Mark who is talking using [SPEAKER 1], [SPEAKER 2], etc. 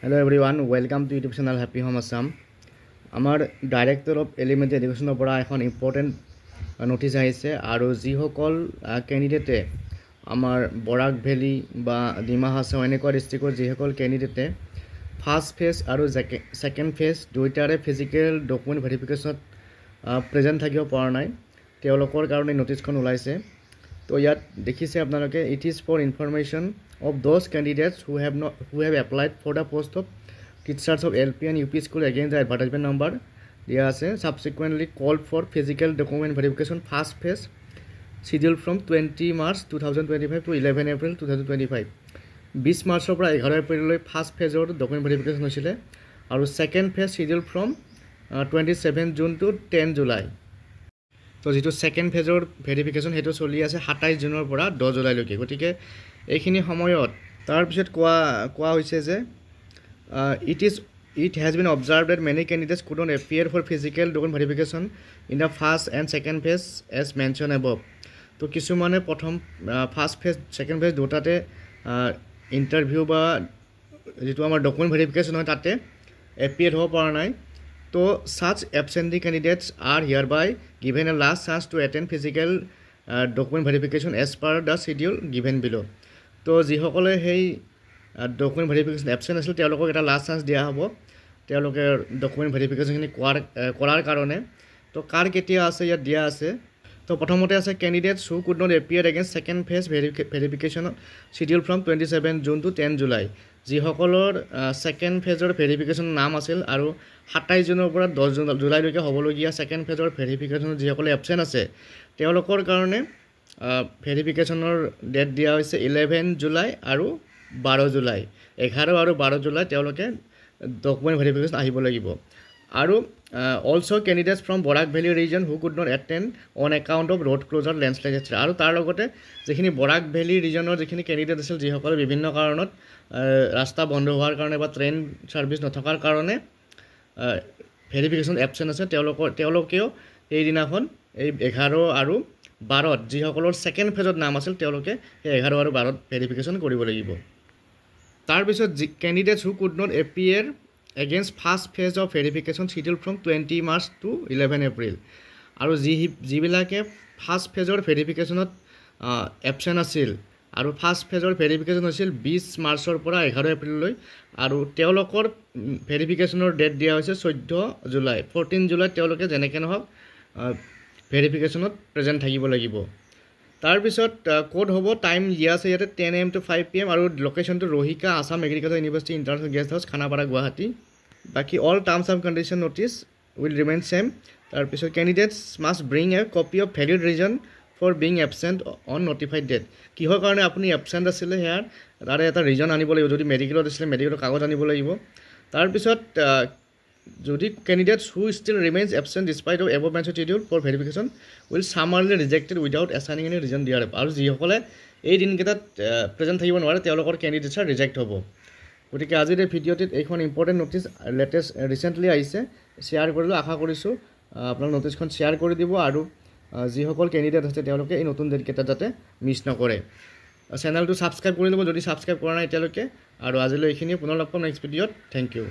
[SPEAKER 1] Hello everyone, welcome to YouTube channel Happy Home Assam. Our Director of Elementary Education of an important notice ahise aru jihokol candidate amar Borak Valley ba Dima Hasao enekwa districtor jihokol candidate first phase aru second phase duitare physical document verification present thakibo pora nai teolokor karone notice kon ulaise to yat dekhise apnaloke it is for information of those candidates who have applied for the post of teachers of LP and UP school against the advertisement number there is subsequently called for physical document verification first phase scheduled from 20 March 2025 to 11 April 2025 20 March পৰা 11 April লৈ first phase or document verification হৈছিলে আৰু second phase scheduled from 27 June to 10 July তো যেটো second ফেজৰ verification হেটো চলি আছে 27 জুনৰ পৰা 10 জুলাই লৈকে গতিকে এইখিনি সময়ত তাৰ পিছত কোৱা হৈছে যে it has been observed that many candidates could not appear for physical document verification in the first and second phase as mentioned above তো কিছুমানে প্ৰথম ফাৰ্স্ট ফেজ সেকেন্ড ফেজ দুটাতে ইন্টাৰভিউ বা যেটো আমাৰ ডকুমেন্ট ভেৰিফিকেশন হয় তাতে এপিয়াৰ হ'ব পৰা নাই So, such absentee candidates are hereby given a last chance to attend physical document verification as per the schedule given below. So, jihokole hei document verification absent asil teolokok eta last chance dia hobo. Teoloke document verification khini korar karone. To kar ketia ase ya dia ase. So, prothomote ase candidates who could not appear against second phase verification scheduled from 27 June to 10 July. যিসকলৰ second ফেজৰ verification নাম আছিল আৰু 27 জুনৰ পৰা 10 July লৈকে হ'বলগীয়া second ফেজৰ verification যিসকল এবসেন্ট আছে তেওঁলোকৰ কাৰণে ভেৰিফিকেশনৰ ডেট দিয়া হৈছে 11 জুলাই আৰু 12 জুলাই 11 আৰু 12 জুলাই তেওঁলোকে ডকুমেন্ট ভেৰিফিকেশন আহিব লাগিব আৰু also candidates from Borak Valley region who could not attend on account of road closure landslide etc. আৰু তাৰ লগতে যেখিনি Borak Valley regionৰ যেখিনি candidate আছিল যিসকল বিভিন্ন কাৰণত ৰাস্তা বন্ধ হোৱাৰ কাৰণে বা ট্ৰেইন সাৰ্ভিস নথকাৰ কাৰণে ভেৰিফিকেশন এবসেন্ট আছে তেওঁলোকেও এই দিনাখন এই 11 আৰু 12 যিসকলৰ সেকেন্ড ফেজত নাম আছিল তেওঁলোকে এই 11 আৰু 12 ভেৰিফিকেশন কৰিব লাগিব তাৰ পিছত candidates who could not appear against first phase of verification scheduled from 20 March to 11 April আৰু জিবিলাকে first phase of verification absent আছিল আৰু first phase of verification হৈছিল 20 মাৰ্চৰ পৰা 11 এপ্ৰিল লৈ আৰু তেওঁলোকৰ ভেৰিফিকেশনৰ ডেট দিয়া হৈছে 14 জুলাই 14 জুলাই তেওঁলোকে জেনেকে নহক ভেৰিফিকেশনত প্ৰেজেন্ট থাকিব লাগিব তাৰ পিছত কোড হ'ব টাইম দিয়া আছে ইয়াতে 10 am to 5 pm আৰু লোকেশনটো ৰহিকা Assam agriculture university international guest house Khanapara Guwahati বাকি all terms and condition notice will remain same তাৰ পিছত candidates must bring a copy of valid reason for being absent on notified date কিহৰ কাৰণে আপুনি absent আছিল হেয়াৰ তাৰে এটা ৰিজন আনিব লাগিব যদি মেডিকেলত আছিল মেডিকেলৰ কাগজ আনিব লাগিব তাৰ পিছত যদি candidates who still remains absent despite of above mentioned schedule for verification will summarily rejected without assigning any reason there আৰু যিসকলে এই দিনকেইটাত প্ৰেজেন্ট থাকিব নোৱাৰে তেওঁলোকৰ candidates ৰিজেক্ট হ'ব গতিকে আজিৰ এই ভিডিঅ'টিত এইখন ইম্পৰ্টেন্ট নোটিছ লেটেষ্ট ৰিসেন্টলি আহিছে শেয়াৰ কৰিলো আশা কৰিছো আপোনালোকে নোটিছখন শেয়াৰ কৰি দিব আৰু যিসকল ক্যান্ডিডেট আছে তেওঁলোকে এই নতুন ডেটকেইটা যাতে মিছ নকৰে চেনেলটো সাবস্ক্ৰাইব কৰি ল'ব যদি সাবস্ক্ৰাইব কৰা নাই তেওঁলোকে আৰু আজিলৈ এইখিনি পুনৰ লগ পাম নেক্সট ভিডিঅ'ত থ্যাংক ইউ